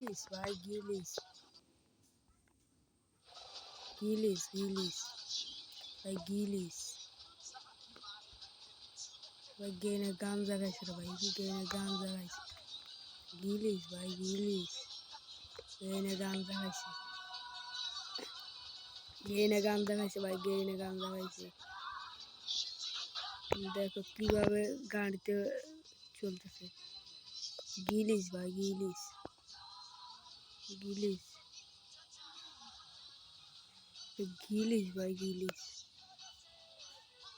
ভাই গিলিস গিলিস গিলিস ভাই গিলিস ভাই গেনে গাঞ্জা খাইছে রে ভাই গেনে গাঞ্জা খাইছে গিলিস ভাই গিলিস গেনে গাঞ্জা খাইছে ভাই গেনে গাঞ্জা খাইছে দেখো কিভাবে গাড়িতে চলতেছে গিলিস ভাই গিলিস গিলিস গিলিস ভাই গিলিস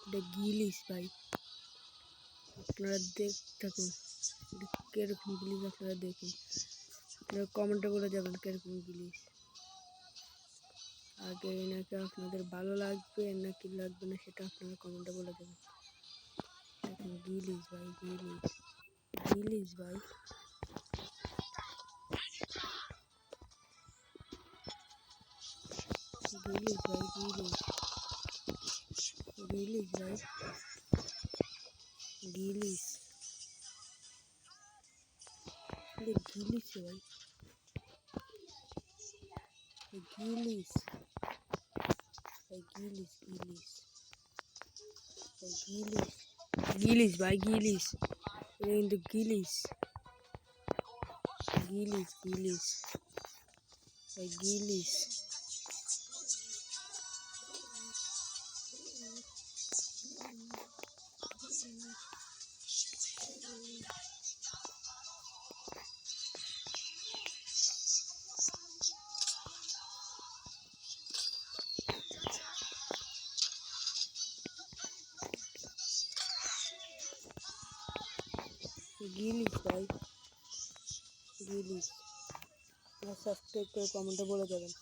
এটা গিলিস ভাই আপনারা থাকুন কিরকম গিলিস আপনারা দেখুন আপনারা কমেন্টে বলে যাবেন কিরকম গিলিস আগে নাকি আপনাদের ভালো লাগবে নাকি লাগবে না সেটা আপনারা কমেন্টে বলে দেবেন দেখুন গিলিস ভাই গিলিস গিলিস ভাই গিলিস ভাই গিলিস গিলিস ভাই গিলিস গিলিস ভাই গিলিস ভাই গিলিস গিলিস ভাই গিলিস গিলিস ভাই গিলিস কিন্তু গিলিস গিলিস গিলিস ভাই গিলিস গিলিস ভাই গিলিস সাবস্ক্রাইব করে কমেন্টে বলে যাবেন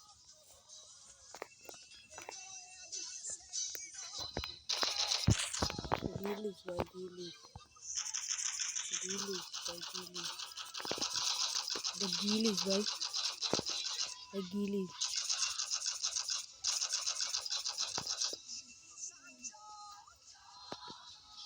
গিলিস ভাই গিলিস গিলিস ভাই গিলিস গিলিস ভাই গিলিস